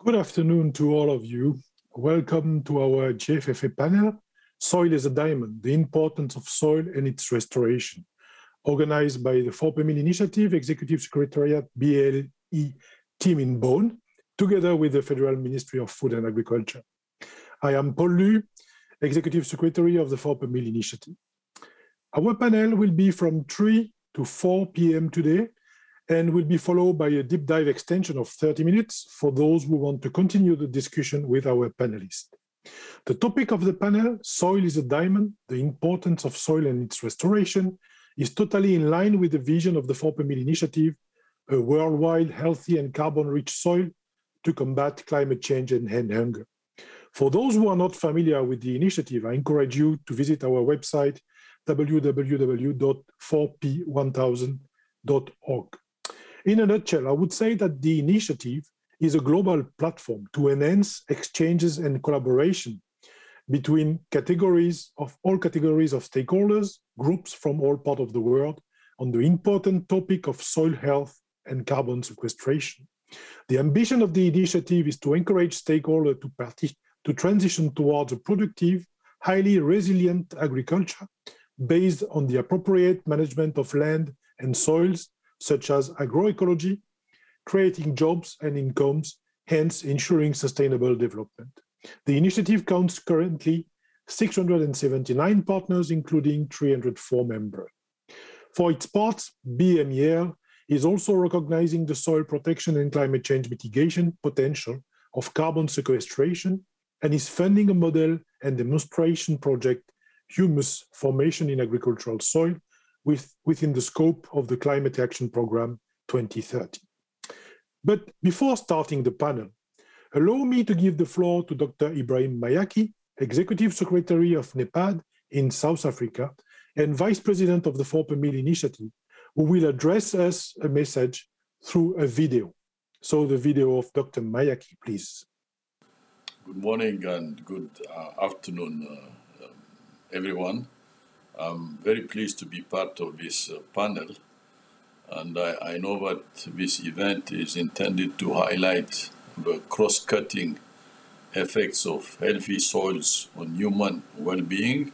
Good afternoon to all of you. Welcome to our GFFA panel, Soil is a Diamond, the Importance of Soil and its Restoration, organized by the 4 Initiative, Executive Secretariat, BMEL team in Bonn, together with the Federal Ministry of Food and Agriculture. I am Paul Lu, Executive Secretary of the 4 Initiative. Our panel will be from 3 to 4 p.m. today, and will be followed by a deep dive extension of 30 minutes for those who want to continue the discussion with our panelists. The topic of the panel, Soil is a Diamond, the Importance of Soil and its Restoration, is totally in line with the vision of the 4 Initiative, a worldwide healthy and carbon-rich soil to combat climate change and end hunger. For those who are not familiar with the initiative, I encourage you to visit our website, www.4p1000.org. In a nutshell, I would say that the initiative is a global platform to enhance exchanges and collaboration between all categories of stakeholders, groups from all parts of the world, on the important topic of soil health and carbon sequestration. The ambition of the initiative is to encourage stakeholders to transition towards a productive, highly resilient agriculture based on the appropriate management of land and soils, such as agroecology, creating jobs and incomes, hence ensuring sustainable development. The initiative counts currently 679 partners, including 304 members. For its part, BMEL is also recognizing the soil protection and climate change mitigation potential of carbon sequestration and is funding a model and demonstration project, Hummus formation in agricultural soil, within the scope of the Climate Action Programme 2030. But before starting the panel, allow me to give the floor to Dr. Ibrahim Mayaki, Executive Secretary of NEPAD in South Africa and Vice President of the 4 Initiative, who will address us a message through a video. So the video of Dr. Mayaki, please. Good morning and good afternoon, everyone. I'm very pleased to be part of this panel, and I know that this event is intended to highlight the cross-cutting effects of healthy soils on human well-being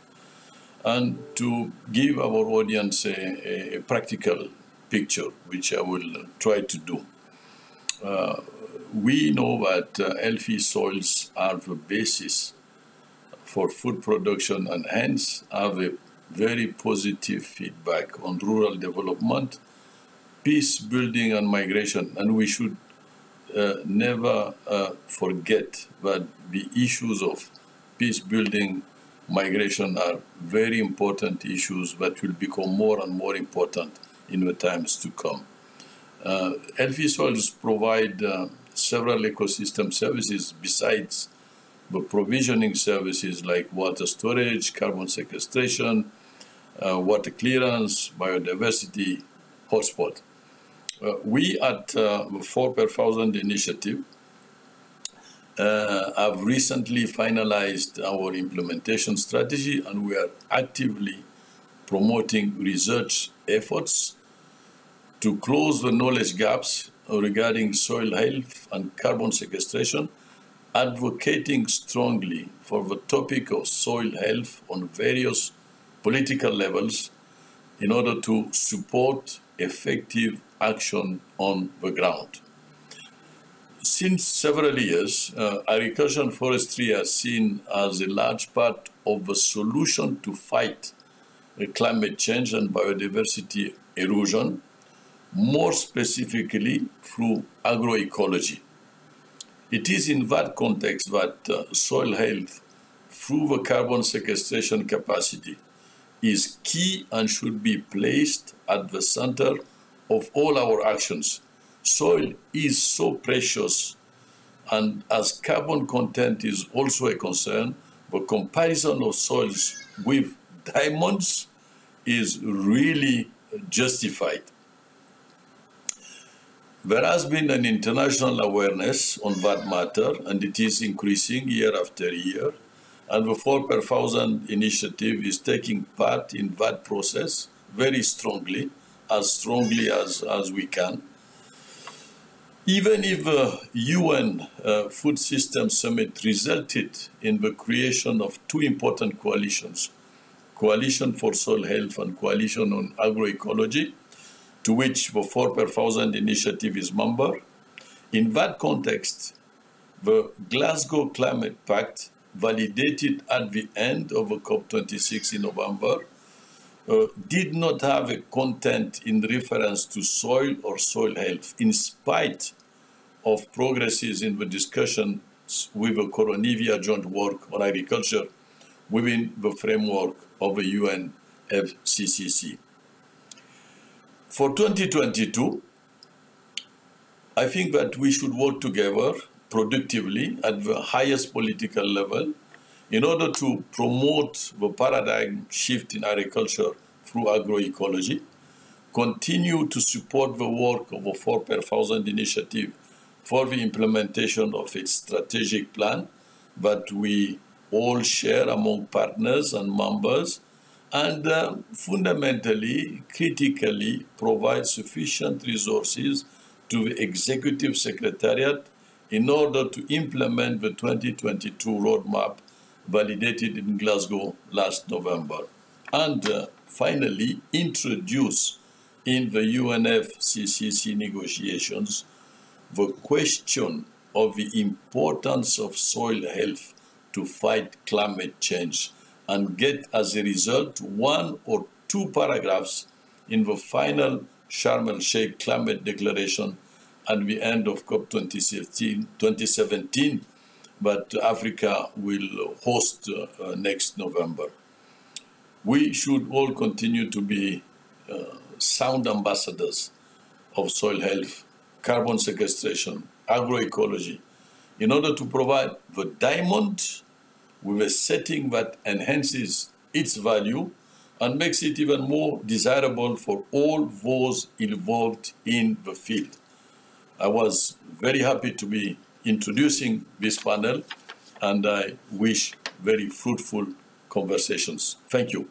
and to give our audience a practical picture, which I will try to do. We know that healthy soils are the basis for food production and hence have a very positive feedback on rural development, peace building and migration. And we should never forget that the issues of peace building, migration are very important issues that will become more and more important in the times to come. Healthy soils provide several ecosystem services besides the provisioning services like water storage, carbon sequestration, water clearance, biodiversity hotspot. We at the 4 per 1000 initiative have recently finalized our implementation strategy, and we are actively promoting research efforts to close the knowledge gaps regarding soil health and carbon sequestration, advocating strongly for the topic of soil health on various political levels in order to support effective action on the ground. Since several years, agriculture and forestry are seen as a large part of the solution to fight climate change and biodiversity erosion, more specifically through agroecology. It is in that context that soil health through the carbon sequestration capacity is key and should be placed at the center of all our actions. Soil is so precious, and as carbon content is also a concern, the comparison of soils with diamonds is really justified. There has been an international awareness on that matter, and it is increasing year after year. And the 4 per 1000 initiative is taking part in that process very strongly as we can. Even if the UN Food System Summit resulted in the creation of two important coalitions, Coalition for Soil Health and Coalition on Agroecology, to which the 4 per 1,000 initiative is member, in that context, the Glasgow Climate Pact, validated at the end of the COP26 in November, did not have a content in reference to soil or soil health, in spite of progresses in the discussions with the Coronivia joint work on agriculture within the framework of the UNFCCC. For 2022, I think that we should work together productively at the highest political level in order to promote the paradigm shift in agriculture through agroecology, continue to support the work of the 4 per 1,000 initiative for the implementation of its strategic plan that we all share among partners and members, and fundamentally, critically, provide sufficient resources to the Executive Secretariat in order to implement the 2022 roadmap validated in Glasgow last November. And finally, introduce in the UNFCCC negotiations the question of the importance of soil health to fight climate change, and get as a result 1 or 2 paragraphs in the final Sharm el-Sheikh Climate Declaration at the end of COP 2017, but Africa will host next November. We should all continue to be sound ambassadors of soil health, carbon sequestration, agroecology, in order to provide the diamond with a setting that enhances its value and makes it even more desirable for all those involved in the field. I was very happy to be introducing this panel, and I wish very fruitful conversations. Thank you.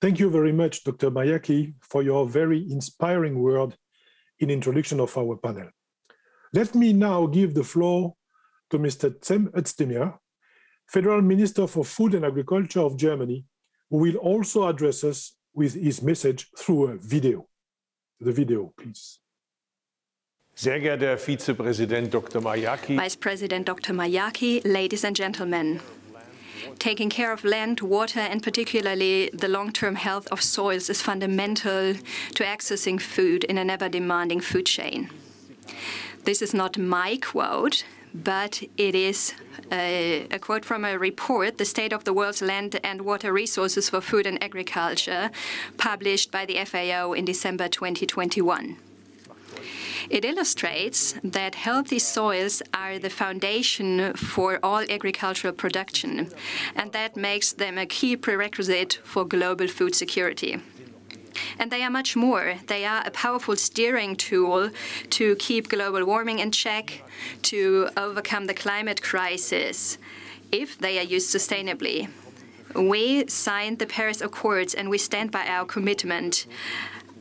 Thank you very much, Dr. Mayaki, for your very inspiring word in introduction of our panel. Let me now give the floor to Mr. Cem Özdemir, Federal Minister for Food and Agriculture of Germany, who will also address us with his message through a video. The video, please. Sehr geehrter Herr Vizepräsident Dr. Mayaki. Vice President Dr. Mayaki, ladies and gentlemen. Taking care of land, water, and particularly the long-term health of soils is fundamental to accessing food in an ever-demanding food chain. This is not my quote, but it is a quote from a report, The State of the World's Land and Water Resources for Food and Agriculture, published by the FAO in December 2021. It illustrates that healthy soils are the foundation for all agricultural production, and that makes them a key prerequisite for global food security. And they are much more. They are a powerful steering tool to keep global warming in check, to overcome the climate crisis, if they are used sustainably. We signed the Paris Accords and we stand by our commitment.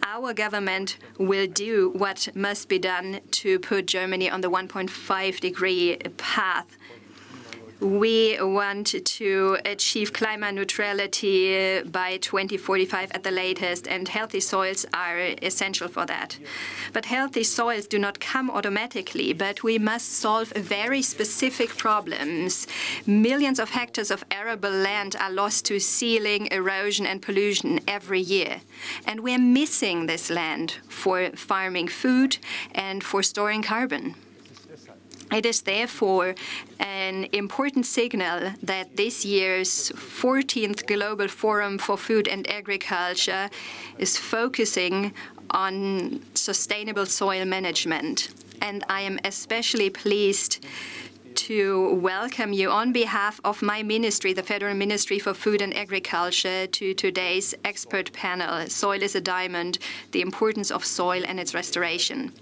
Our government will do what must be done to put Germany on the 1.5-degree path. We want to achieve climate neutrality by 2045 at the latest, and healthy soils are essential for that. But healthy soils do not come automatically, but we must solve very specific problems. Millions of hectares of arable land are lost to sealing, erosion, and pollution every year. And we're missing this land for farming food and for storing carbon. It is therefore an important signal that this year's 14th Global Forum for Food and Agriculture is focusing on sustainable soil management. And I am especially pleased to welcome you on behalf of my ministry, the Federal Ministry for Food and Agriculture, to today's expert panel, Soil is a Diamond, the Importance of Soil and its Restoration.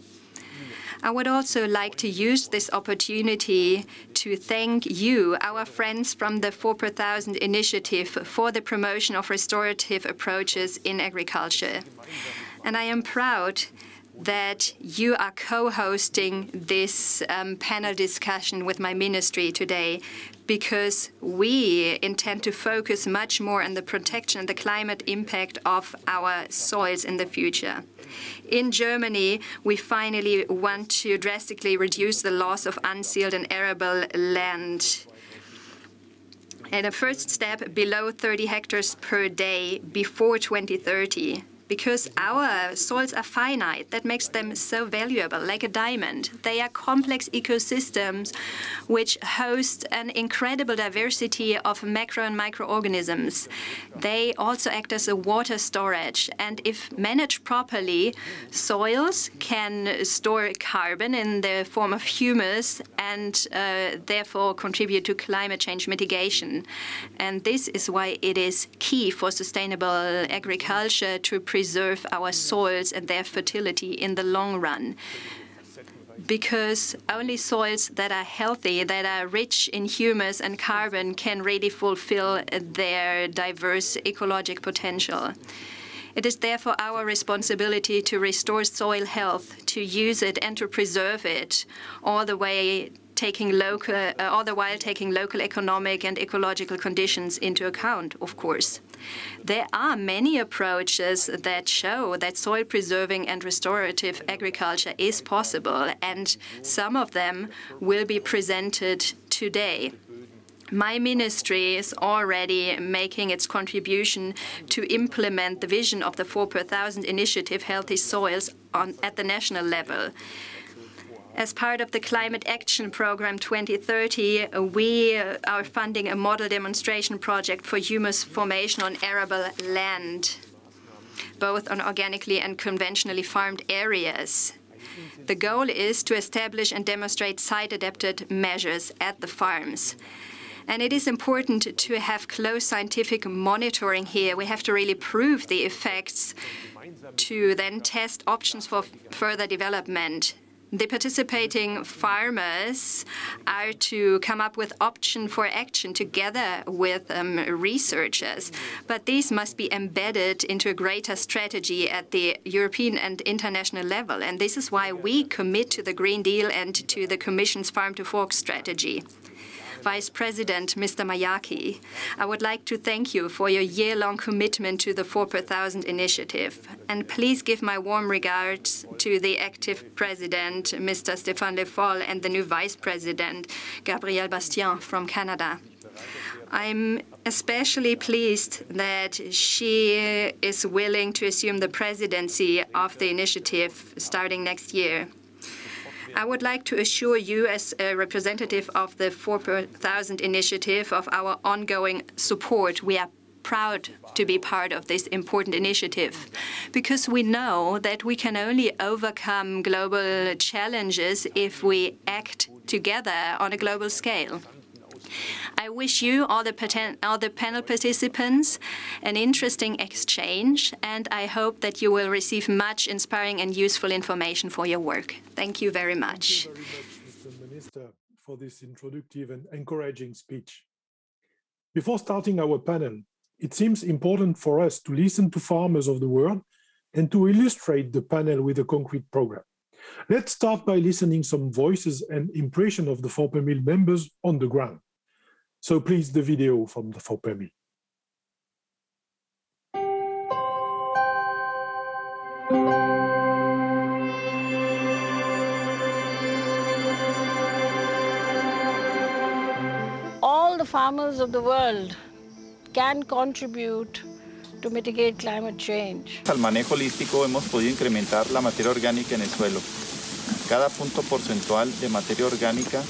I would also like to use this opportunity to thank you, our friends from the 4 per 1,000 initiative, for the promotion of restorative approaches in agriculture. And I am proud that you are co-hosting this panel discussion with my ministry today, because we intend to focus much more on the protection and the climate impact of our soils in the future. In Germany, we finally want to drastically reduce the loss of unsealed and arable land. And a first step, below 30 hectares per day before 2030. Because our soils are finite. That makes them so valuable, like a diamond. They are complex ecosystems which host an incredible diversity of macro and microorganisms. They also act as a water storage. And if managed properly, soils can store carbon in the form of humus and therefore contribute to climate change mitigation. And this is why it is key for sustainable agriculture to preserve our soils and their fertility in the long run. Because only soils that are healthy, that are rich in humus and carbon, can really fulfill their diverse ecologic potential. It is therefore our responsibility to restore soil health, to use it and to preserve it, all the while taking local economic and ecological conditions into account, of course. There are many approaches that show that soil preserving and restorative agriculture is possible, and some of them will be presented today. My ministry is already making its contribution to implement the vision of the 4 per 1,000 initiative, Healthy Soils, at the national level. As part of the Climate Action Programme 2030, we are funding a model demonstration project for humus formation on arable land, both on organically and conventionally farmed areas. The goal is to establish and demonstrate site-adapted measures at the farms. And it is important to have close scientific monitoring here. We have to really prove the effects to then test options for further development. The participating farmers are to come up with option for action together with researchers, but these must be embedded into a greater strategy at the European and international level, and this is why we commit to the Green Deal and to the Commission's Farm to Fork strategy. Vice President Mr. Mayaki, I would like to thank you for your year-long commitment to the 4 per 1,000 initiative. And please give my warm regards to the active President, Mr. Stéphane Le Foll, and the new Vice President, Gabrielle Bastien from Canada. I'm especially pleased that she is willing to assume the presidency of the initiative starting next year. I would like to assure you, as a representative of the 4 per 1,000 initiative, of our ongoing support. We are proud to be part of this important initiative, because we know that we can only overcome global challenges if we act together on a global scale. I wish you, all the panel participants, an interesting exchange, and I hope that you will receive much inspiring and useful information for your work. Thank you very much. Thank you very much, Mr. Minister, for this introductive and encouraging speech. Before starting our panel, it seems important for us to listen to farmers of the world and to illustrate the panel with a concrete program. Let's start by listening some voices and impression of the 4 per 1,000 members on the ground. So please, the video from the 4 per 1,000. All the farmers of the world can contribute to mitigate climate change. Al manejo holístico hemos podido incrementar la materia orgánica en el suelo. Cada punto porcentual de materia orgánica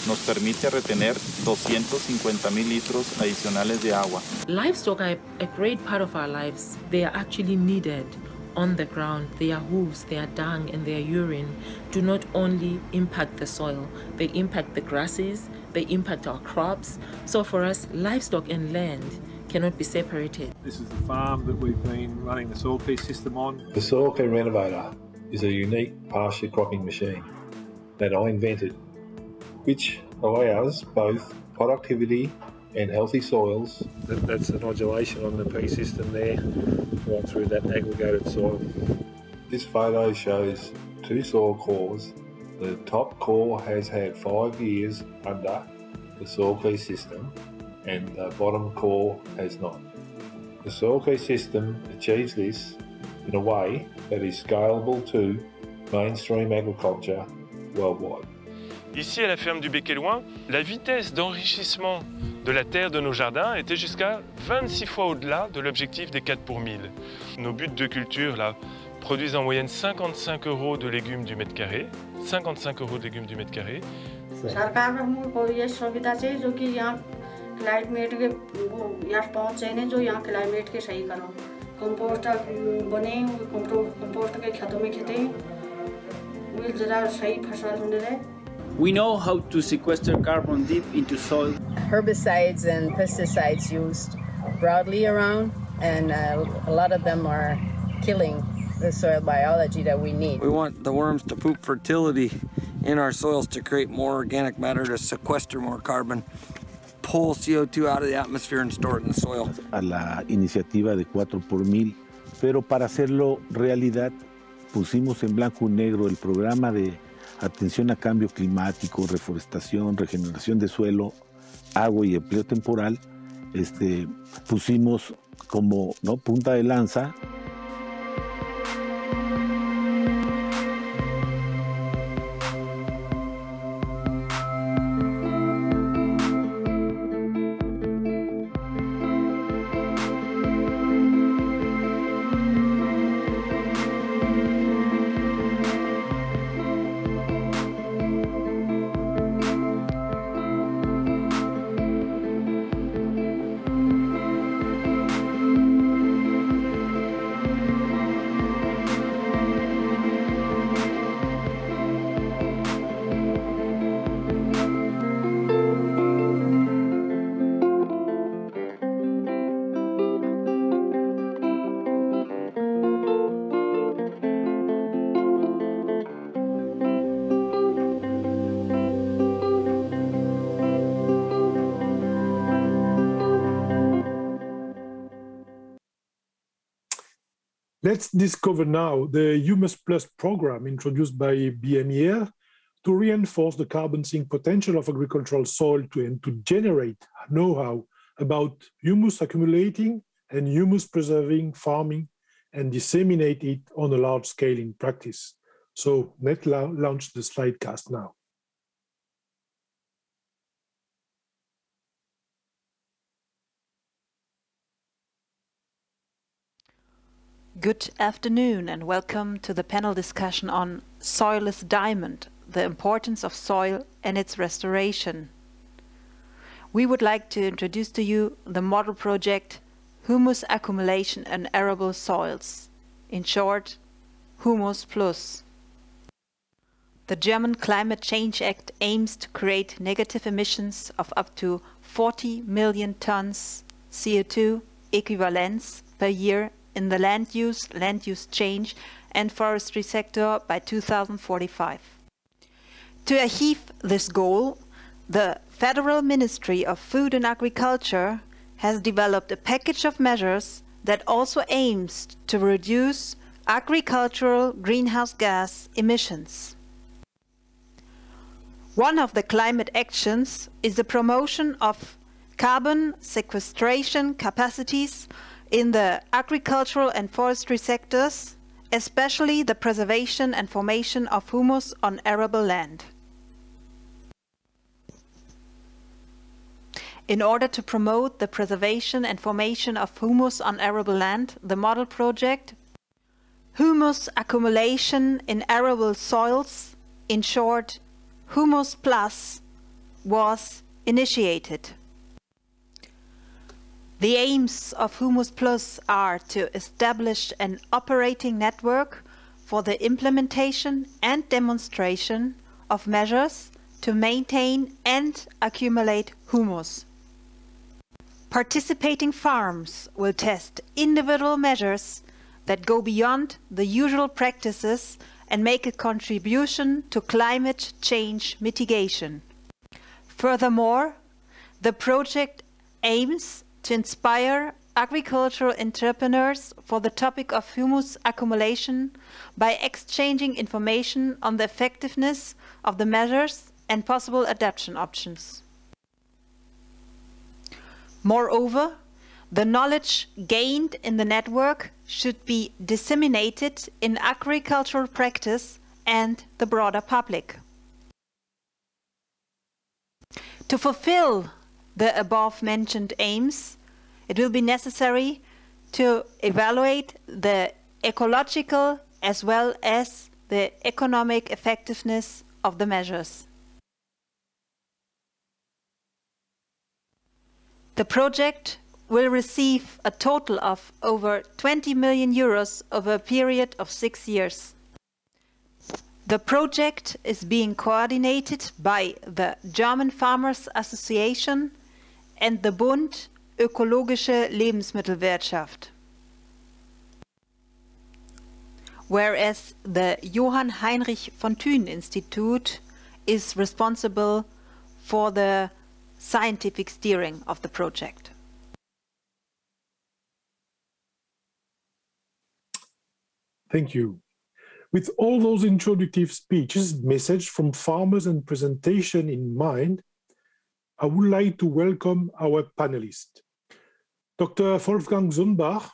nos permite retener 250,000 litros adicionales de agua. Livestock are a great part of our lives. They are actually needed on the ground. Their hooves, their dung, and their urine do not only impact the soil, they impact the grasses, they impact our crops. So for us, livestock and land cannot be separated. This is the farm that we've been running the soil piece system on. The Soil Care Renovator is a unique pasture cropping machine that I invented, which allows both productivity and healthy soils. That's the nodulation on the P system there, right through that aggregated soil. This photo shows two soil cores. The top core has had 5 years under the soil key system and the bottom core has not. The soil key system achieves this in a way that is scalable to mainstream agriculture worldwide. Ici, à la ferme du Bec-et-Loing, la vitesse d'enrichissement de la terre de nos jardins était jusqu'à 26 fois au-delà de l'objectif des 4 pour 1000. Nos buts de culture là, produisent en moyenne 55 € de légumes du mètre carré. 55 € de légumes du mètre carré. सरकारको यो सुविधा चाहिँ जो कि यहाँ climate के यहाँ पहुँच चाहिए जो यहाँ क्लाइमेट के सही करो कंपोस्ट बने कंपोस्ट के खेतों में खेते वो जरा सही फसल होने रहे. We know how to sequester carbon deep into soil. Herbicides and pesticides used broadly around, and a lot of them are killing the soil biology that we need. We want the worms to poop fertility in our soils to create more organic matter, to sequester more carbon, pull CO2 out of the atmosphere and store it in the soil. A la iniciativa de 4 por 1000, pero para hacerlo realidad pusimos en blanco y negro el programa de atención a cambio climático, reforestación, regeneración de suelo, agua y empleo temporal. Pusimos como punta de lanza. Let's discover now the Hummus Plus program introduced by BMEL to reinforce the carbon sink potential of agricultural soil and to generate know-how about humus accumulating and humus preserving farming and disseminate it on a large scale in practice. So let's launch the slidecast now. Good afternoon and welcome to the panel discussion on Soil is Diamond, the importance of soil and its restoration. We would like to introduce to you the model project Humus Accumulation in Arable Soils, in short, Humus Plus. The German Climate Change Act aims to create negative emissions of up to 40 million tons CO2 equivalents per year in the land use change and forestry sector by 2045. To achieve this goal, the Federal Ministry of Food and Agriculture has developed a package of measures that also aims to reduce agricultural greenhouse gas emissions. One of the climate actions is the promotion of carbon sequestration capacities in the agricultural and forestry sectors, especially the preservation and formation of humus on arable land. In order to promote the preservation and formation of humus on arable land, the model project Humus Accumulation in Arable Soils, in short, Humus Plus, was initiated. The aims of Humus Plus are to establish an operating network for the implementation and demonstration of measures to maintain and accumulate humus. Participating farms will test individual measures that go beyond the usual practices and make a contribution to climate change mitigation. Furthermore, the project aims to inspire agricultural entrepreneurs for the topic of humus accumulation by exchanging information on the effectiveness of the measures and possible adaptation options. Moreover, the knowledge gained in the network should be disseminated in agricultural practice and the broader public. To fulfill the above-mentioned aims, it will be necessary to evaluate the ecological as well as the economic effectiveness of the measures. The project will receive a total of over 20 million euros over a period of 6 years. The project is being coordinated by the German Farmers Association and the Bund Ökologische Lebensmittelwirtschaft, whereas the Johann Heinrich von Thun Institute is responsible for the scientific steering of the project. Thank you. With all those introductive speeches, message from farmers and presentation in mind, I would like to welcome our panelists. Dr. Wolfgang Dunbar,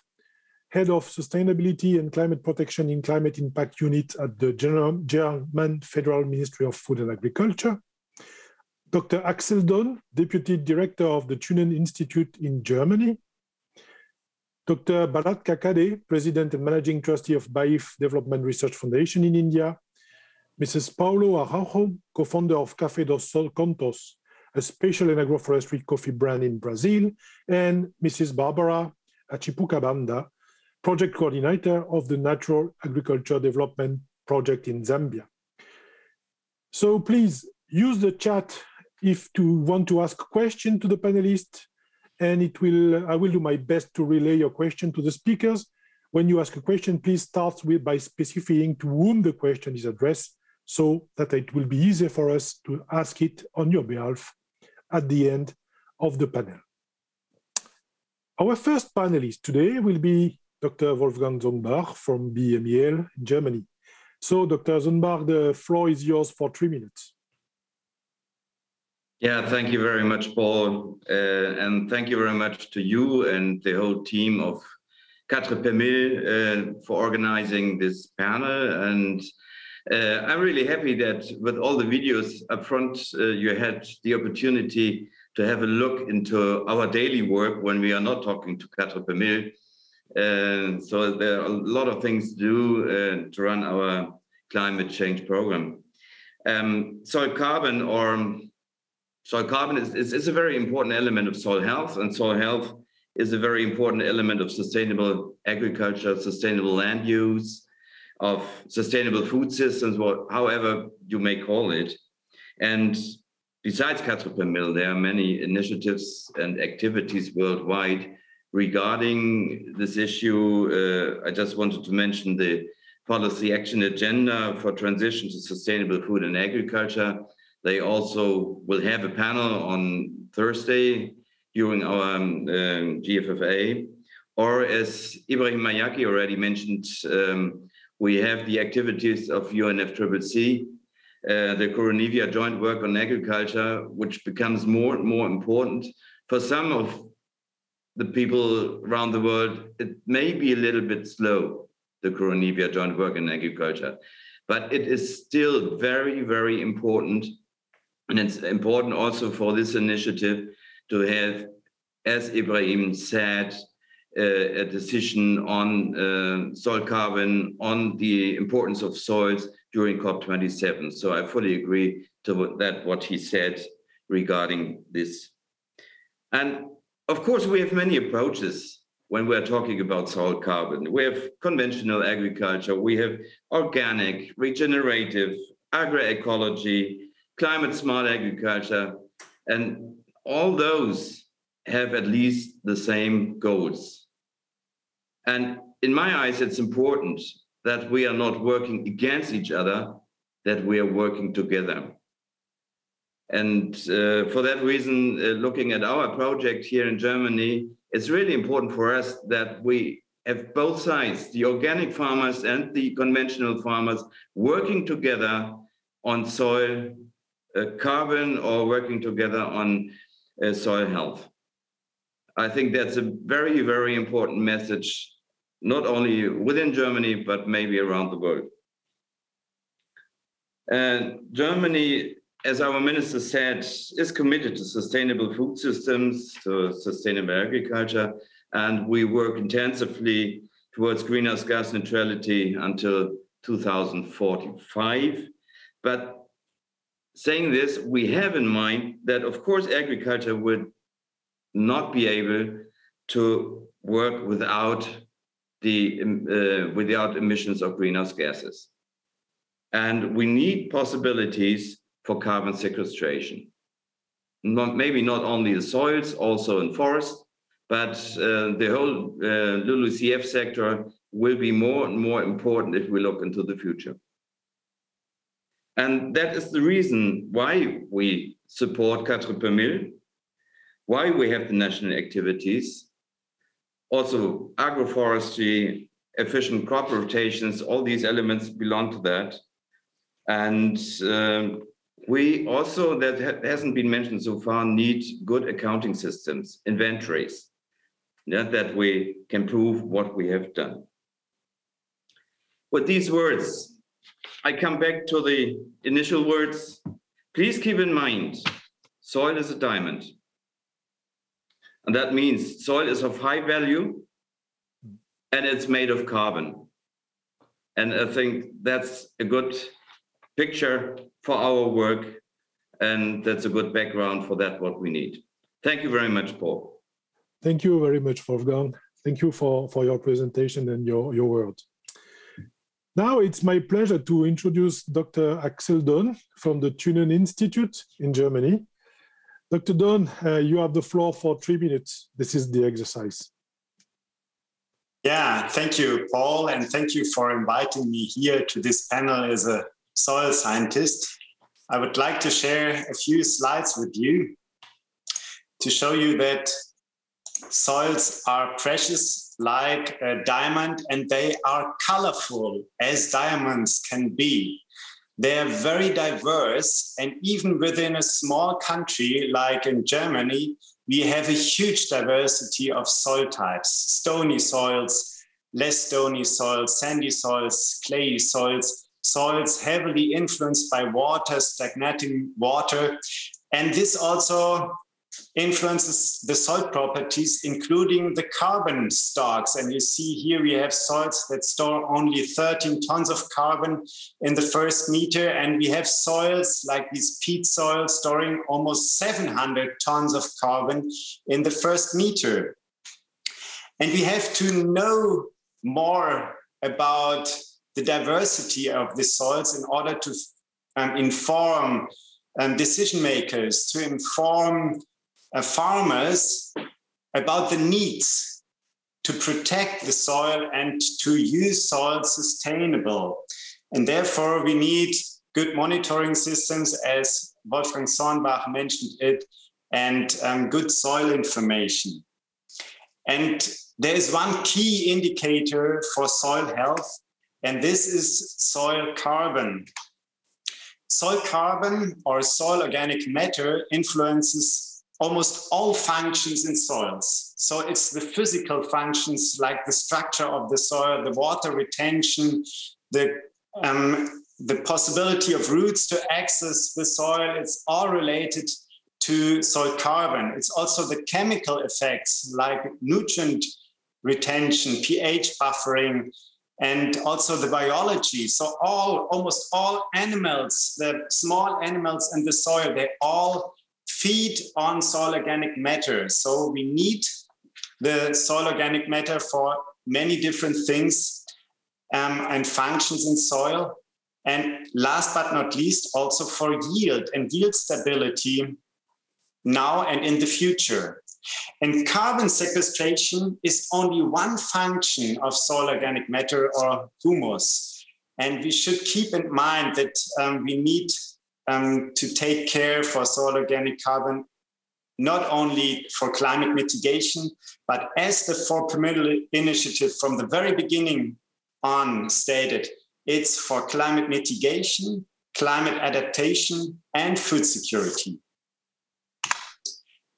Head of Sustainability and Climate Protection in Climate Impact Unit at the German Federal Ministry of Food and Agriculture. Dr. Axel Dunn, Deputy Director of the Thunen Institute in Germany. Dr. Bharat Kakade, President and Managing Trustee of BAIF Development Research Foundation in India. Mrs. Paulo Araujo, co-founder of Café dos Contos, a special and agroforestry coffee brand in Brazil. And Mrs. Barbara Chipokabanda, Project Coordinator of the Natural Agriculture Development Project in Zambia. So please use the chat if you want to ask a question to the panelists, and I will do my best to relay your question to the speakers. When you ask a question, please start by specifying to whom the question is addressed so that it will be easier for us to ask it on your behalf at the end of the panel. Our first panelist today will be Dr. Wolfgang Dunbar from BMEL in Germany. So Dr. Dunbar, the floor is yours for 3 minutes. Yeah, thank you very much, Paul. And thank you very much to you and the whole team of 4 BMEL for organizing this panel. And I'm really happy that with all the videos up front, you had the opportunity to have a look into our daily work when we are not talking to 4 BMEL. So there are a lot of things to do to run our climate change program. Soil carbon is a very important element of soil health, and soil health is a very important element of sustainable agriculture, sustainable land use, of sustainable food systems, however you may call it. And besides 4 BMEL, there are many initiatives and activities worldwide regarding this issue. I just wanted to mention the Policy Action Agenda for Transition to Sustainable Food and Agriculture. They also will have a panel on Thursday during our GFFA. Or as Ibrahim Mayaki already mentioned, we have the activities of UNFCCC, the Coronivia Joint Work on Agriculture, which becomes more and more important. For some of the people around the world, it may be a little bit slow, the Coronivia Joint Work in Agriculture, but it is still very, very important. And it's important also for this initiative to have, as Ibrahim said, a decision on soil carbon, on the importance of soils during COP27. So I fully agree to that, what he said regarding this. And of course, we have many approaches when we're talking about soil carbon. We have conventional agriculture, we have organic, regenerative, agroecology, climate smart agriculture, and all those have at least the same goals. And in my eyes, it's important that we are not working against each other, that we are working together. And for that reason, looking at our project here in Germany, it's really important for us that we have both sides, the organic farmers and the conventional farmers, working together on soil carbon or working together on soil health. I think that's a very, very important message, not only within Germany, but maybe around the world. And Germany, as our minister said, is committed to sustainable food systems, to sustainable agriculture, and we work intensively towards greenhouse gas neutrality until 2045. But saying this, we have in mind that, of course, agriculture would not be able to work without emissions of greenhouse gases. And we need possibilities for carbon sequestration. Maybe not only the soils, also in forests, but the whole LULUCF sector will be more and more important if we look into the future. And that is the reason why we support 4 per mil, why we have the national activities, also agroforestry, efficient crop rotations, all these elements belong to that. And we also, that hasn't been mentioned so far, need good accounting systems, inventories, that we can prove what we have done. With these words, I come back to the initial words. Please keep in mind, soil is a diamond. And that means soil is of high value and it's made of carbon. And I think that's a good picture for our work, and that's a good background for that, what we need. Thank you very much, Paul. Thank you very much, Wolfgang. Thank you for your presentation and your words. Now it's my pleasure to introduce Dr. Axel Dunn from the Thunen Institute in Germany. Dr. Dunn, you have the floor for 3 minutes. This is the exercise. Yeah, thank you, Paul, and thank you for inviting me here to this panel as a soil scientist. I would like to share a few slides with you to show you that soils are precious like a diamond, and they are colorful as diamonds can be. They are very diverse, and even within a small country like in Germany, we have a huge diversity of soil types: stony soils, less stony soils, sandy soils, clayey soils, soils heavily influenced by water, stagnating water. And this also influences the soil properties, including the carbon stocks. And you see here we have soils that store only 13 tons of carbon in the first meter. And we have soils like these peat soils storing almost 700 tons of carbon in the first meter. And we have to know more about the diversity of the soils in order to inform decision makers, to inform farmers about the needs to protect the soil and to use soil sustainable. And therefore we need good monitoring systems, as Wolfgang Zornbach mentioned it, and good soil information. And there is one key indicator for soil health, and this is soil carbon. Soil carbon, or soil organic matter, influences almost all functions in soils. So it's the physical functions like the structure of the soil, the water retention, the possibility of roots to access the soil. It's all related to soil carbon. It's also the chemical effects like nutrient retention, pH buffering, and also the biology. So almost all animals, the small animals in the soil, they all feed on soil organic matter. So we need the soil organic matter for many different things and functions in soil. And last but not least, also for yield and yield stability now and in the future. And carbon sequestration is only one function of soil organic matter, or humus. And we should keep in mind that we need to take care for soil organic carbon not only for climate mitigation, but as the 4 initiative from the very beginning on stated, it's for climate mitigation, climate adaptation, and food security.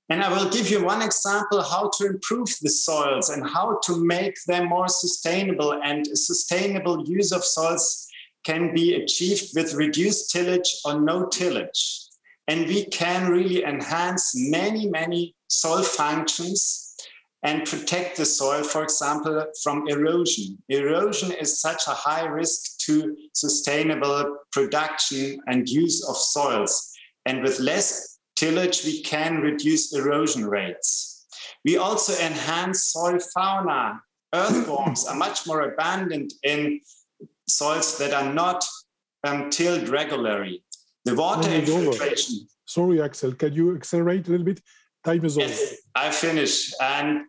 And I will give you one example how to improve the soils and how to make them more sustainable. And a sustainable use of soils can be achieved with reduced tillage or no tillage. And we can really enhance many soil functions and protect the soil, for example, from erosion. Erosion is such a high risk to sustainable production and use of soils. And with less tillage, we can reduce erosion rates. We also enhance soil fauna. Earthworms are much more abundant in soils that are not tilled regularly. The water infiltration. Sorry, Axel, can you accelerate a little bit? Time is over. Yes, I finish. And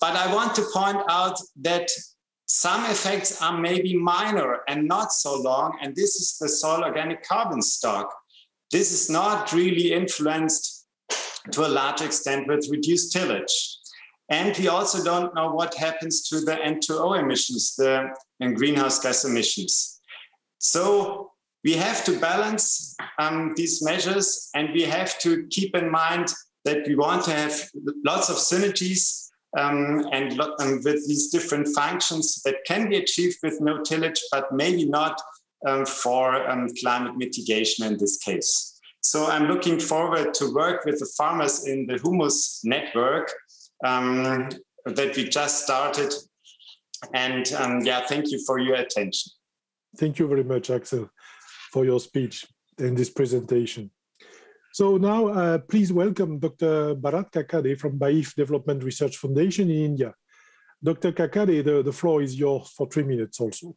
but I want to point out that some effects are maybe minor and not so long. And this is the soil organic carbon stock. This is not really influenced to a large extent with reduced tillage. And we also don't know what happens to the N2O emissions, the greenhouse gas emissions. So we have to balance these measures, and we have to keep in mind that we want to have lots of synergies and with these different functions that can be achieved with no tillage, but maybe not for climate mitigation in this case. So I'm looking forward to work with the farmers in the Hummus network that we just started. And yeah, thank you for your attention. Thank you very much, Axel, for your speech and this presentation. So now, please welcome Dr. Bharat Kakade from BAIF Development Research Foundation in India. Dr. Kakade, the floor is yours for 3 minutes also.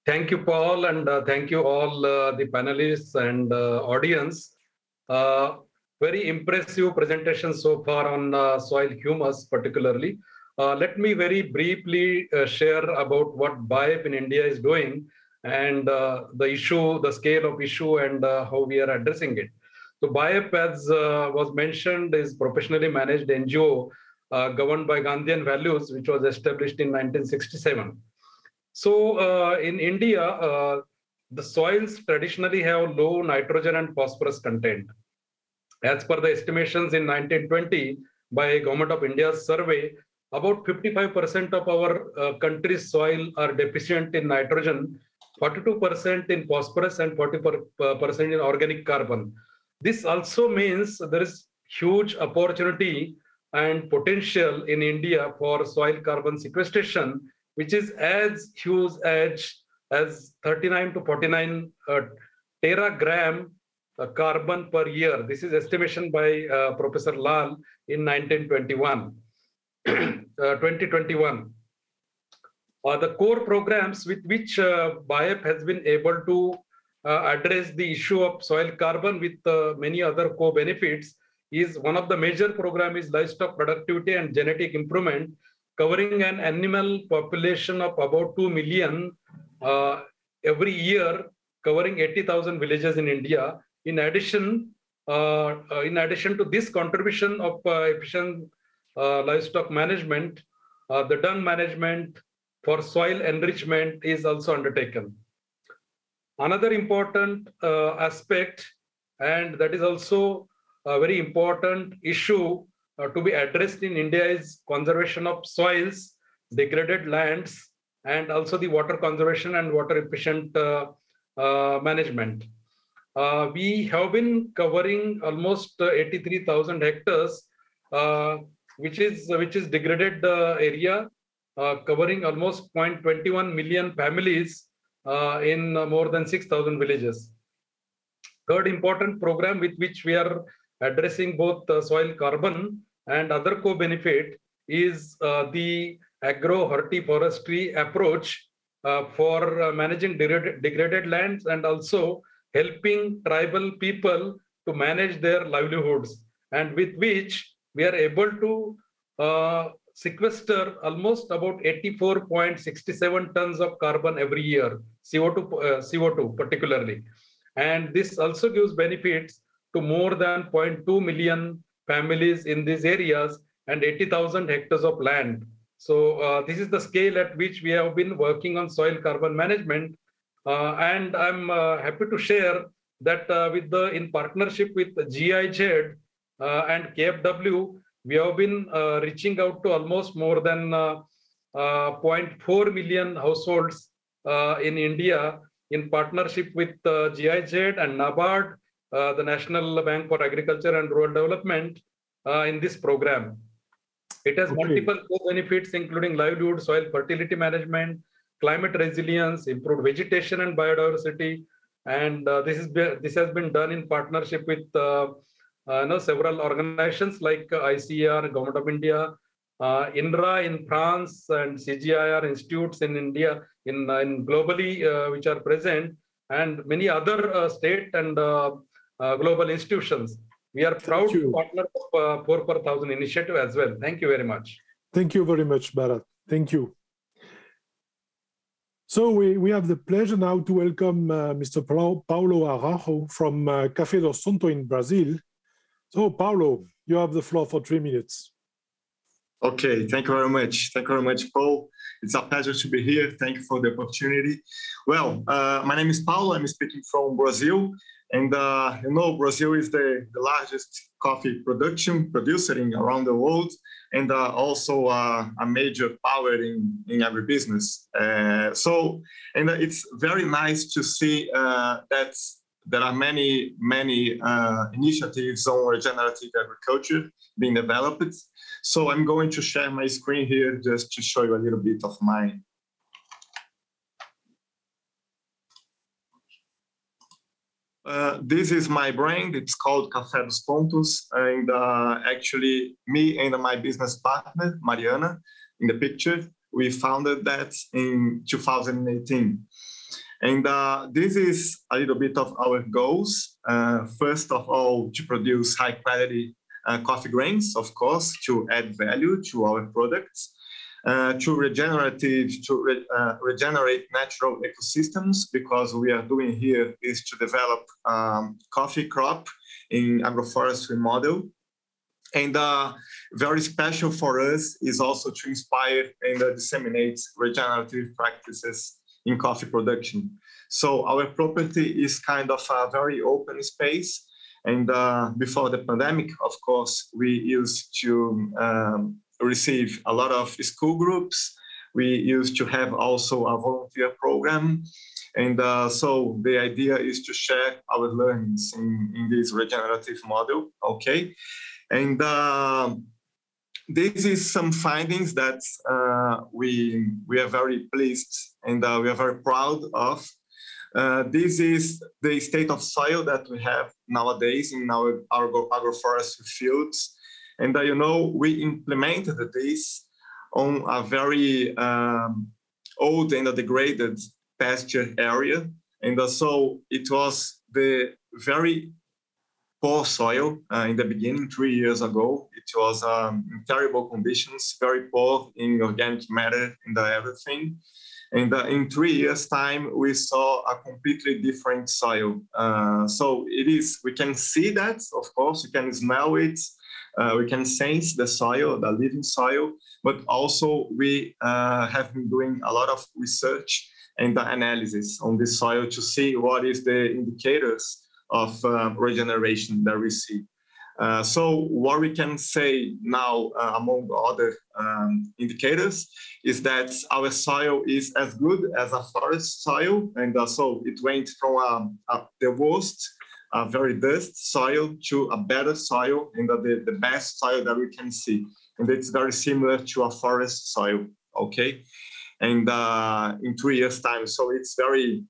Thank you, Paul, and thank you all the panelists and audience. Very impressive presentation so far on soil humus particularly. Let me very briefly share about what BAIF in India is doing and the issue, the scale of issue, and how we are addressing it. So BAIF, as was mentioned, is professionally managed NGO governed by Gandhian values, which was established in 1967. So in India, the soils traditionally have low nitrogen and phosphorus content. As per the estimations in 1920 by Government of India's survey, about 55% of our country's soil are deficient in nitrogen, 42% in phosphorus, and 40% in organic carbon. This also means there is huge opportunity and potential in India for soil carbon sequestration, which is as huge as 39 to 49 teragram carbon per year. This is estimation by Professor Lal in 2021. The core programs with which BAIF has been able to address the issue of soil carbon with many other co-benefits is one of the major program is livestock productivity and genetic improvement, covering an animal population of about 2 million every year, covering 80,000 villages in India. In addition to this contribution of efficient livestock management, the dung management for soil enrichment is also undertaken. Another important aspect, and that is also a very important issue to be addressed in India, is conservation of soils, degraded lands, and also the water conservation and water efficient management. We have been covering almost 83,000 hectares, which is degraded area, covering almost 0.21 million families in more than 6,000 villages. Third important program with which we are addressing both soil carbon and other co-benefit is the agro-hortiforestry approach for managing degraded lands and also helping tribal people to manage their livelihoods, and with which we are able to sequester almost about 84.67 tons of carbon every year, CO2 particularly. And this also gives benefits to more than 0.2 million families in these areas and 80,000 hectares of land. So this is the scale at which we have been working on soil carbon management. And I'm happy to share that in partnership with GIZ and KFW, we have been reaching out to almost more than 0.4 million households in India in partnership with GIZ and NABARD, the National Bank for Agriculture and Rural Development, in this program. It has multiple benefits, including livelihood, soil fertility management, climate resilience, improved vegetation and biodiversity. And this has been done in partnership with several organizations like ICAR, Government of India, INRA in France, and CGIAR institutes in India, in globally which are present, and many other state and global institutions. We are proud to partner with 4 per 1000 initiative as well. Thank you very much. Thank you very much, Bharat. Thank you. So we have the pleasure now to welcome Mr. Paulo Araujo from Café do Sonto in Brazil. So Paulo, you have the floor for 3 minutes. Okay, thank you very much. Thank you very much, Paul. It's a pleasure to be here. Thank you for the opportunity. Well, my name is Paulo. I'm speaking from Brazil. And Brazil is the largest coffee producer around the world, and also a major power in agribusiness. And it's very nice to see that there are many initiatives on regenerative agriculture being developed. So I'm going to share my screen here just to show you a little bit of mine. This is my brand. It's called Café dos Pontos, and actually me and my business partner, Mariana, in the picture, we founded that in 2018. And this is a little bit of our goals. First of all, to produce high quality coffee grains, of course, to add value to our products. To regenerate natural ecosystems, because we are doing here is to develop coffee crop in agroforestry model. And very special for us is also to inspire and disseminate regenerative practices in coffee production. So our property is kind of a very open space. And before the pandemic, of course, we used to receive a lot of school groups. We used to have also a volunteer program. And so the idea is to share our learnings in this regenerative model, okay? And this is some findings that we are very pleased and we are very proud of. This is the state of soil that we have nowadays in our agroforestry fields. And we implemented this on a very old and degraded pasture area. And so it was the very poor soil in the beginning, 3 years ago. It was in terrible conditions, very poor in organic matter and everything. And in 3 years' time, we saw a completely different soil. So we can see that, of course, you can smell it. We can sense the soil, the living soil, but also we have been doing a lot of research and analysis on this soil to see what is the indicators of regeneration that we see. So what we can say now, among other indicators, is that our soil is as good as a forest soil, and so it went from the worst, a very dust soil to a better soil, and the best soil that we can see. And it's very similar to a forest soil, okay? And in 3 years' time, so it's very,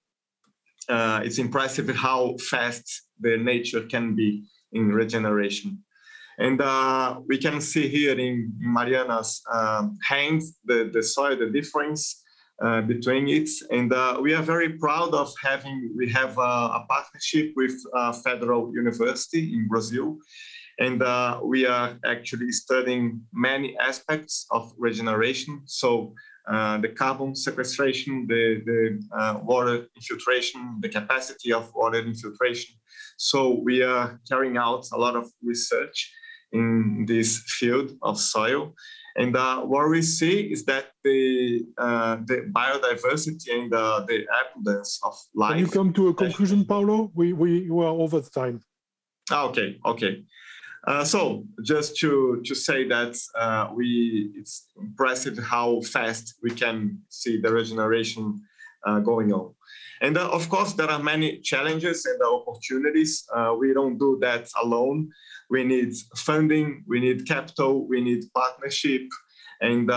it's impressive how fast the nature can be in regeneration. And we can see here in Mariana's hands, the soil, the difference between it. And we are very proud of we have a partnership with Federal University in Brazil. And we are actually studying many aspects of regeneration. So the carbon sequestration, the water infiltration, the capacity of water infiltration. So we are carrying out a lot of research. in this field of soil. And what we see is that the biodiversity and the abundance of life. Can you come to a conclusion, Paulo? We are over the time. Okay. So just to say that it's impressive how fast we can see the regeneration going on. And of course, there are many challenges and opportunities. We don't do that alone. We need funding, we need capital, we need partnership, and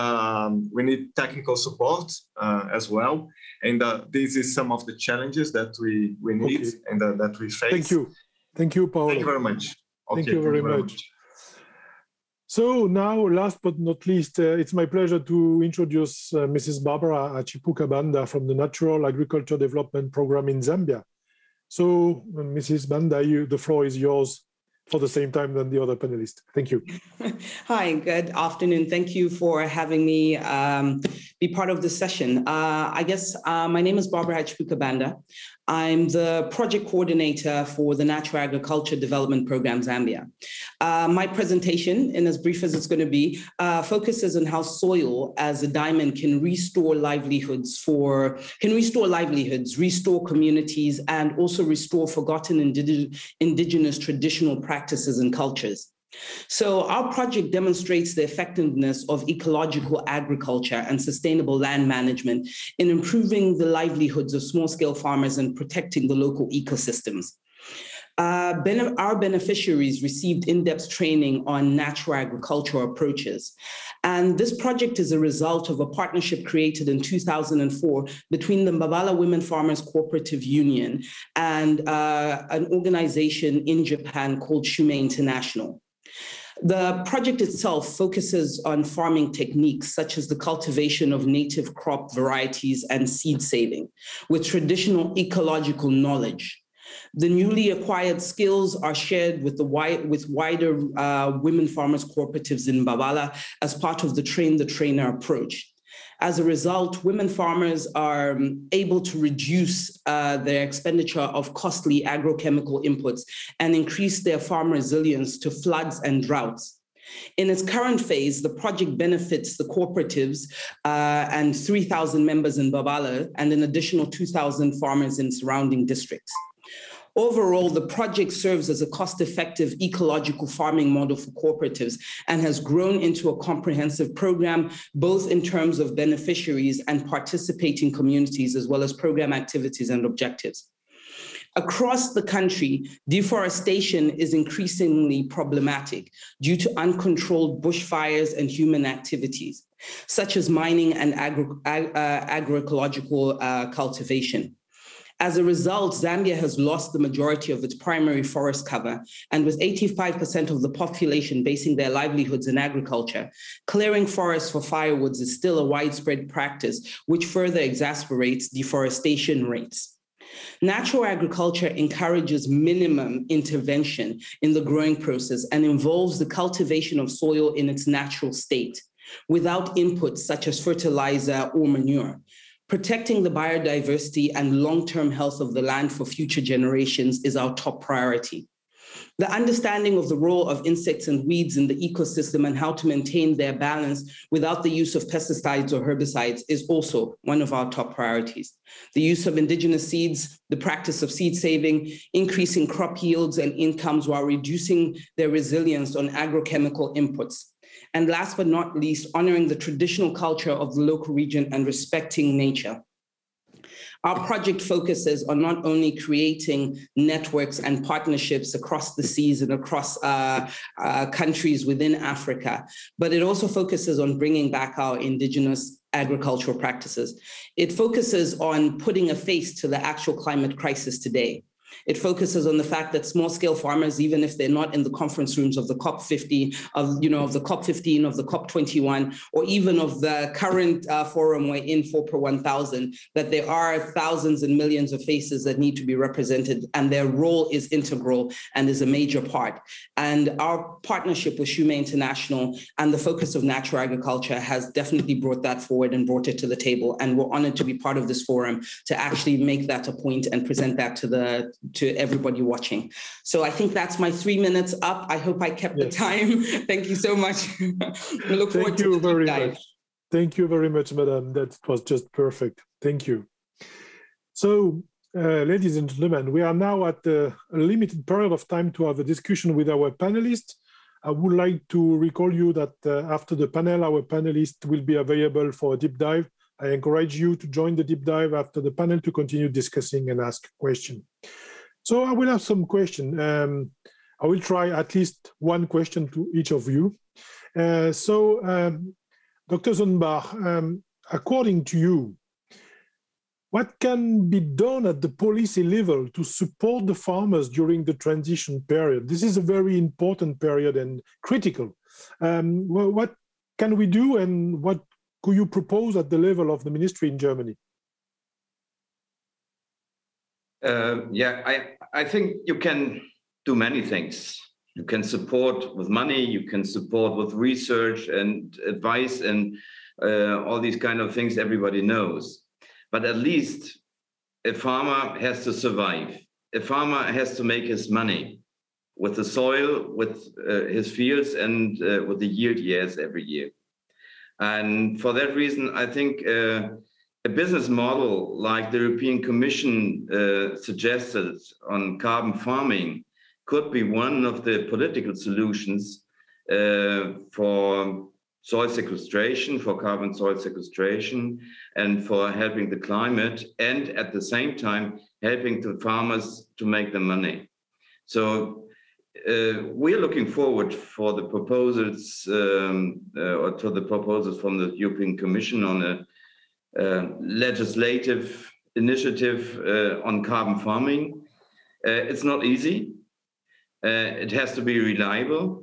we need technical support as well. And this is some of the challenges that we need and that we face. Thank you, Paulo. Thank you very much. Thank you very much. So now, last but not least, it's my pleasure to introduce Mrs. Barbara Chipokabanda from the Natural Agriculture Development Program in Zambia. So, Mrs. Banda, the floor is yours for the same time than the other panelists. Thank you. Hi, good afternoon. Thank you for having me be part of this session. I guess my name is Barbara Chipokabanda. I'm the project coordinator for the Natural Agriculture Development Program Zambia. My presentation, and as brief as it's going to be, focuses on how soil as a diamond can restore livelihoods, restore communities, and also restore forgotten indigenous traditional practices and cultures. So our project demonstrates the effectiveness of ecological agriculture and sustainable land management in improving the livelihoods of small-scale farmers and protecting the local ecosystems. Our beneficiaries received in-depth training on natural agricultural approaches. And this project is a result of a partnership created in 2004 between the Mbabala Women Farmers Cooperative Union and an organization in Japan called Shume International. The project itself focuses on farming techniques such as the cultivation of native crop varieties and seed saving with traditional ecological knowledge. The newly acquired skills are shared with wider women farmers cooperatives in Mbabala as part of the train the trainer approach. As a result, women farmers are able to reduce their expenditure of costly agrochemical inputs and increase their farm resilience to floods and droughts. In its current phase, the project benefits the cooperatives and 3,000 members in Mbabala and an additional 2,000 farmers in surrounding districts. Overall, the project serves as a cost-effective ecological farming model for cooperatives and has grown into a comprehensive program, both in terms of beneficiaries and participating communities, as well as program activities and objectives. Across the country, deforestation is increasingly problematic due to uncontrolled bushfires and human activities, such as mining and agroecological cultivation. As a result, Zambia has lost the majority of its primary forest cover, and with 85% of the population basing their livelihoods in agriculture, clearing forests for firewoods is still a widespread practice, which further exacerbates deforestation rates. Natural agriculture encourages minimum intervention in the growing process and involves the cultivation of soil in its natural state, without inputs such as fertilizer or manure. Protecting the biodiversity and long-term health of the land for future generations is our top priority. The understanding of the role of insects and weeds in the ecosystem and how to maintain their balance without the use of pesticides or herbicides is also one of our top priorities. The use of indigenous seeds, the practice of seed saving, increasing crop yields and incomes while reducing their resilience on agrochemical inputs. And last but not least, honoring the traditional culture of the local region and respecting nature. Our project focuses on not only creating networks and partnerships across the seas and across countries within Africa, but it also focuses on bringing back our indigenous agricultural practices. It focuses on putting a face to the actual climate crisis today. It focuses on the fact that small-scale farmers, even if they're not in the conference rooms of the COP50, of the COP15, of the COP21, or even of the current forum we're in 4 per 1,000, that there are thousands and millions of faces that need to be represented, and their role is integral and is a major part. And our partnership with Shume International and the focus of natural agriculture has definitely brought that forward and brought it to the table. And we're honored to be part of this forum to actually make that a point and present that to the to everybody watching. So I think that's my 3 minutes up. I hope I kept the time. Thank you so much. We look forward to the deep dive. Thank you very much, Madam. That was just perfect. Thank you. So, ladies and gentlemen, we are now at a limited period of time to have a discussion with our panelists. I would like to recall you that after the panel, our panelists will be available for a deep dive. I encourage you to join the deep dive after the panel to continue discussing and ask questions. So I will have some questions. I will try at least one question to each of you. Dr. Dunbar, according to you, what can be done at the policy level to support the farmers during the transition period? This is a very important period and critical. What can we do, and what could you propose at the level of the ministry in Germany? I think you can do many things. You can support with money, you can support with research and advice and all these kind of things everybody knows. But at least a farmer has to survive. A farmer has to make his money with the soil, with his fields, and with the yield he has every year. And for that reason, I think a business model like the European Commission suggested on carbon farming could be one of the political solutions for soil sequestration, for carbon soil sequestration, and for helping the climate, and at the same time, helping the farmers to make the money. So we're looking forward for the proposals or to the proposals from the European Commission on a legislative initiative on carbon farming. It's not easy. It has to be reliable.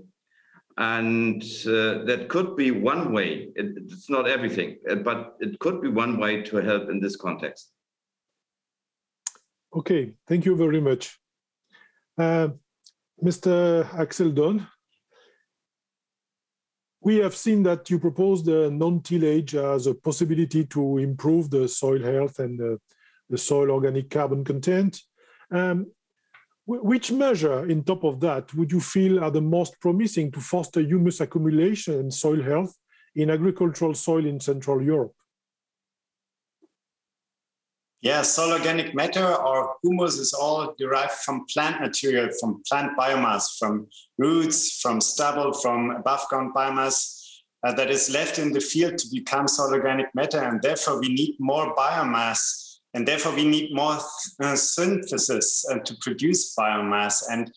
And that could be one way. It's not everything, but it could be one way to help in this context. Okay, thank you very much. Mr. Axel Dunn, we have seen that you proposed the non-tillage as a possibility to improve the soil health and the soil organic carbon content. Which measure, in top of that, would you feel are the most promising to foster humus accumulation and soil health in agricultural soil in Central Europe? Yeah, soil organic matter or humus is all derived from plant material, from plant biomass, from roots, from stubble, from above ground biomass that is left in the field to become soil organic matter. And therefore we need more biomass. And therefore, we need more synthesis to produce biomass. And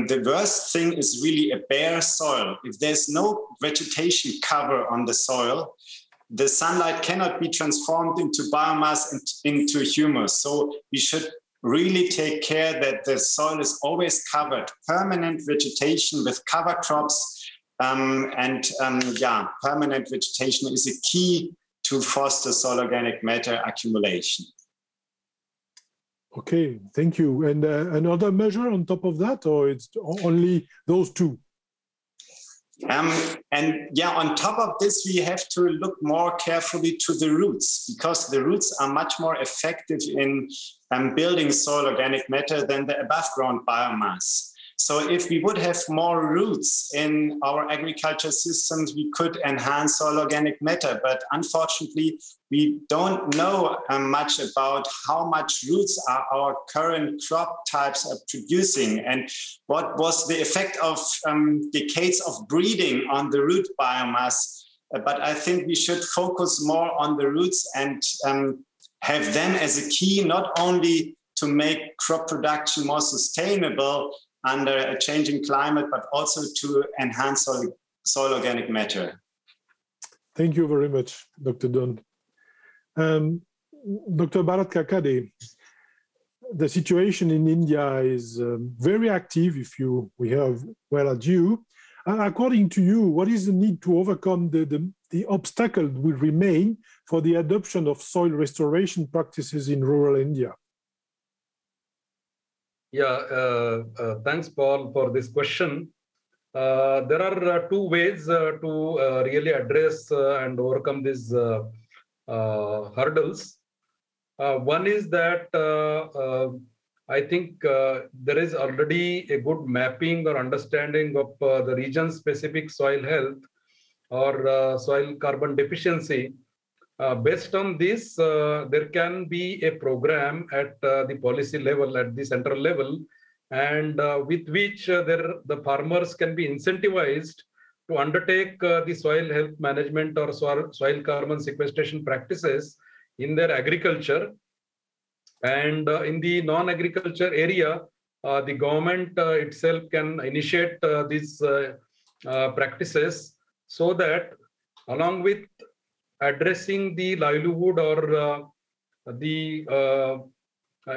the worst thing is really a bare soil. If there's no vegetation cover on the soil, the sunlight cannot be transformed into biomass and into humus. So we should really take care that the soil is always covered. Permanent vegetation with cover crops permanent vegetation is a key to foster soil organic matter accumulation. Okay, thank you. And another measure on top of that, or it's only those two? On top of this, we have to look more carefully to the roots, because the roots are much more effective in building soil organic matter than the above ground biomass. So if we would have more roots in our agriculture systems, we could enhance soil organic matter. But unfortunately, we don't know much about how much roots are our current crop types are producing and what was the effect of decades of breeding on the root biomass. But I think we should focus more on the roots and have them as a key, not only to make crop production more sustainable under a changing climate, but also to enhance soil organic matter. Thank you very much, Dr. Dunn. Dr. Bharat Kakade, the situation in India is very active, we have well as you. According to you, what is the need to overcome the obstacle will remain for the adoption of soil restoration practices in rural India? Yeah, thanks, Paul, for this question. There are two ways to really address and overcome these hurdles. One is that I think there is already a good mapping or understanding of the region-specific soil health or soil carbon deficiency. Based on this, there can be a program at the policy level, at the central level, and with which the farmers can be incentivized to undertake the soil health management or soil carbon sequestration practices in their agriculture. And in the non-agriculture area, the government itself can initiate these practices so that along with addressing the livelihood or the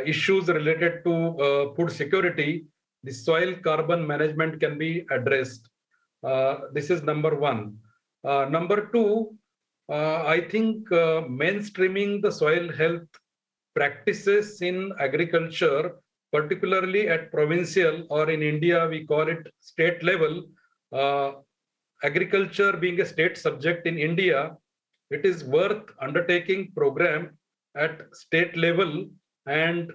issues related to food security, the soil carbon management can be addressed. This is number one. Number two, I think mainstreaming the soil health practices in agriculture, particularly at provincial, or in India we call it state level. Agriculture being a state subject in India, it is worth undertaking program at state level and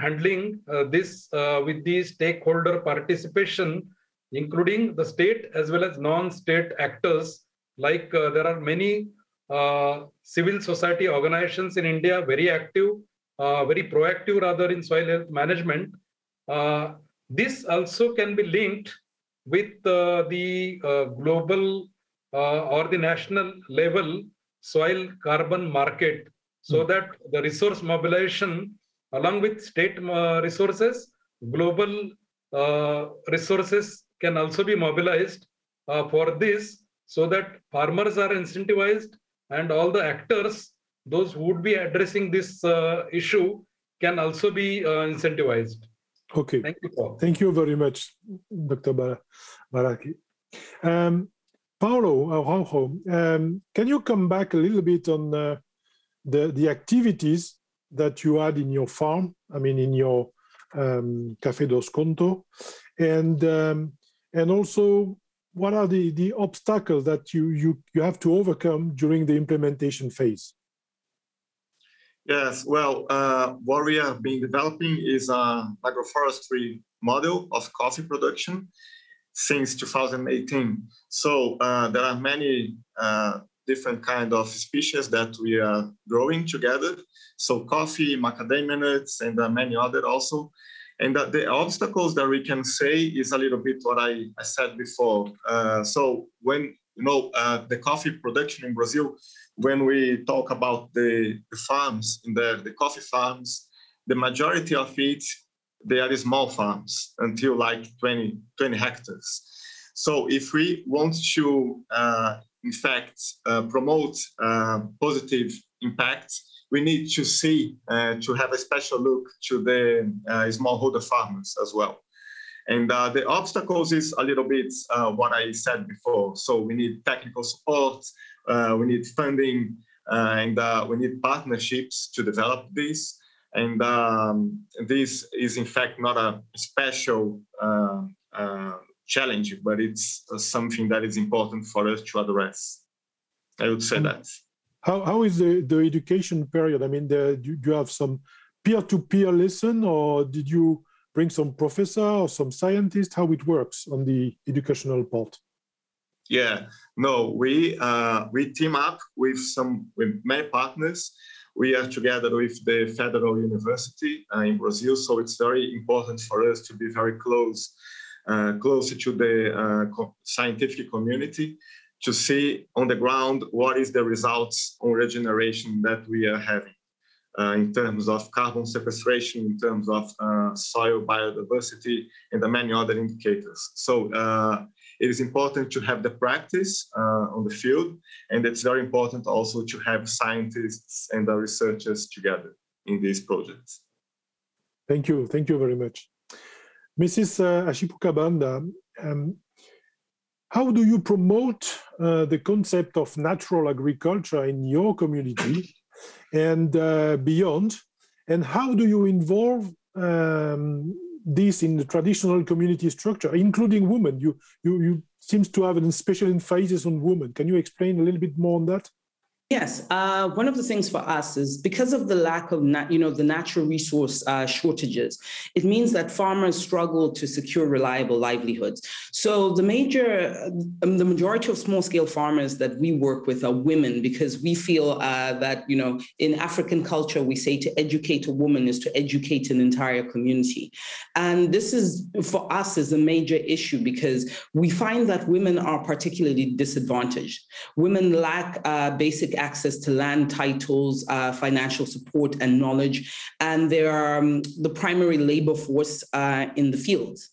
handling this with the stakeholder participation, including the state as well as non-state actors. Like there are many civil society organizations in India, very active, very proactive rather in soil health management. This also can be linked with the global or the national level soil carbon market, so that the resource mobilization along with state resources, global resources can also be mobilized for this, so that farmers are incentivized and all the actors, those who would be addressing this issue, can also be incentivized. Okay. Thank you, Paul. Thank you very much, Dr. Baraki. Paulo Araujo, can you come back a little bit on the activities that you had in your farm, I mean, in your Café dos Conto, and also what are the obstacles that you have to overcome during the implementation phase? Yes, well, what we have been developing is an agroforestry model of coffee production since 2018. So there are many different kinds of species that we are growing together. So coffee, macadamia nuts, and many other also. And the obstacles that we can say is a little bit what I said before. So when, the coffee production in Brazil, when we talk about the farms, the coffee farms, the majority of it, they are small farms until like 20 hectares. So if we want to, in fact, promote positive impact, we need to see, to have a special look to the smallholder farmers as well. And the obstacles is a little bit what I said before. So we need technical support, we need funding, and we need partnerships to develop this. And this is in fact not a special challenge, but it's something that is important for us to address. I would say that. How is the education period? I mean, do you have some peer-to-peer lesson, or did you bring some professor or some scientist? How it works on the educational part? Yeah, no, we team up with many partners. We are together with the Federal University in Brazil, so it's very important for us to be very close to the scientific community, to see on the ground what is the results on regeneration that we are having in terms of carbon sequestration, in terms of soil biodiversity, and the many other indicators. So it is important to have the practice on the field, and it's very important also to have scientists and the researchers together in these projects. Thank you very much. Mrs. Chipokabanda, how do you promote the concept of natural agriculture in your community and beyond? And how do you involve this in the traditional community structure, including women? You seems to have an special emphasis on women. Can you explain a little bit more on that? Yes, one of the things for us is because of the lack of, the natural resource shortages, it means that farmers struggle to secure reliable livelihoods. So the majority of small-scale farmers that we work with are women, because we feel that, in African culture, we say to educate a woman is to educate an entire community. And this is, for us, is a major issue because we find that women are particularly disadvantaged. Women lack basic access to land titles, financial support and knowledge, and they are the primary labor force in the fields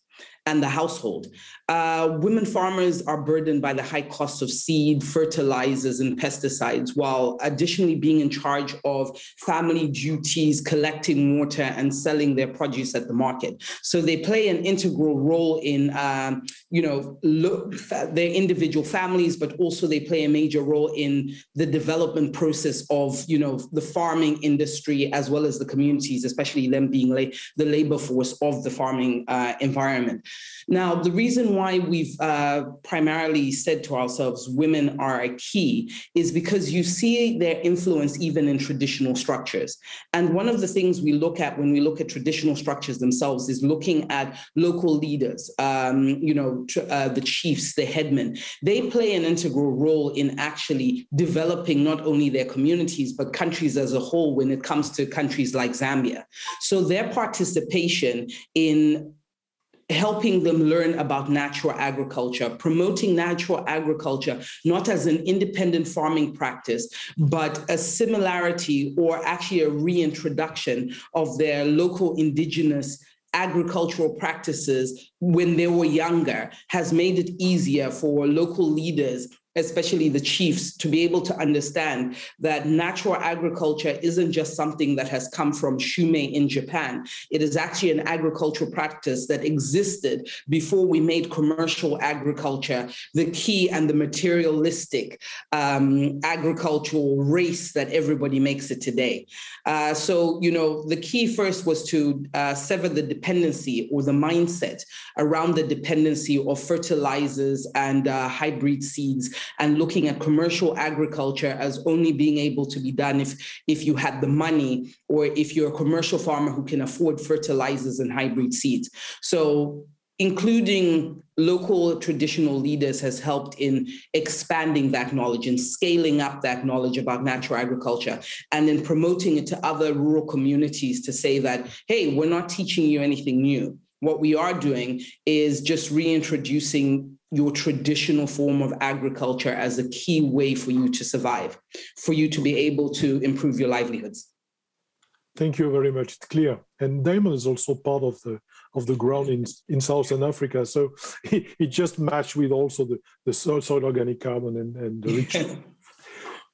and the household. Women farmers are burdened by the high cost of seed, fertilizers, and pesticides, while additionally being in charge of family duties, collecting water, and selling their produce at the market. So they play an integral role in, their individual families, but also they play a major role in the development process of, the farming industry, as well as the communities, especially them being the labor force of the farming environment. Now, the reason why we've primarily said to ourselves women are a key is because you see their influence even in traditional structures. And one of the things we look at when we look at traditional structures themselves is looking at local leaders, the chiefs, the headmen. They play an integral role in actually developing not only their communities, but countries as a whole when it comes to countries like Zambia. So their participation in helping them learn about natural agriculture, promoting natural agriculture, not as an independent farming practice, but a similarity or actually a reintroduction of their local indigenous agricultural practices when they were younger, has made it easier for local leaders, especially the chiefs, to be able to understand that natural agriculture isn't just something that has come from Shumei in Japan. It is actually an agricultural practice that existed before we made commercial agriculture the key and the materialistic agricultural race that everybody makes it today. So, the key first was to sever the dependency or the mindset around the dependency of fertilizers and hybrid seeds, and looking at commercial agriculture as only being able to be done if you had the money, or if you're a commercial farmer who can afford fertilizers and hybrid seeds. So including local traditional leaders has helped in expanding that knowledge and scaling up that knowledge about natural agriculture, and then promoting it to other rural communities to say that, hey, we're not teaching you anything new. What we are doing is just reintroducing your traditional form of agriculture as a key way for you to survive, for you to be able to improve your livelihoods. Thank you very much. It's clear. And diamond is also part of the ground in Southern Africa. So it just matched with also the soil organic carbon and the richness.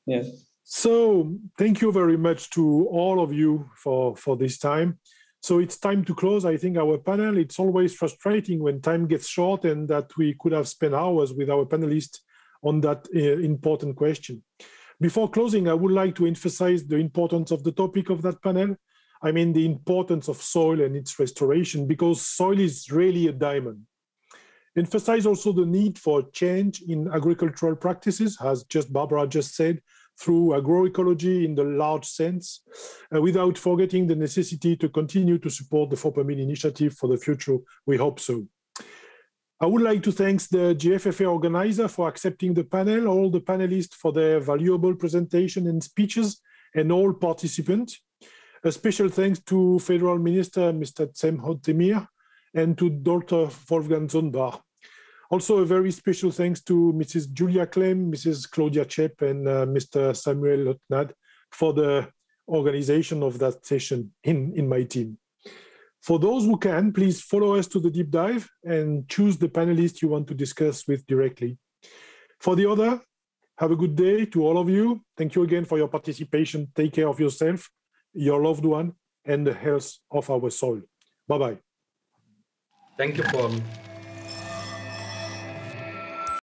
Yeah. So thank you very much to all of you for this time. So it's time to close, I think, our panel. It's always frustrating when time gets short and that we could have spent hours with our panelists on that important question. Before closing, I would like to emphasize the importance of the topic of that panel. I mean, the importance of soil and its restoration, because soil is really a diamond. Emphasize also the need for change in agricultural practices, as Barbara just said, through agroecology in the large sense, without forgetting the necessity to continue to support the 4 per Mil initiative for the future. We hope so. I would like to thank the GFFA organizer for accepting the panel, all the panelists for their valuable presentation and speeches, and all participants. A special thanks to Federal Minister Mr. Tsemho Temir and to Dr. Wolfgang Dunbar. Also, a very special thanks to Mrs. Julia Clem, Mrs. Claudia Chep, and Mr. Samuel Lotnad for the organization of that session in my team. For those who can, please follow us to the deep dive and choose the panelists you want to discuss with directly. For the other, have a good day to all of you. Thank you again for your participation. Take care of yourself, your loved one, and the health of our soil. Bye-bye. Thank you, Paul.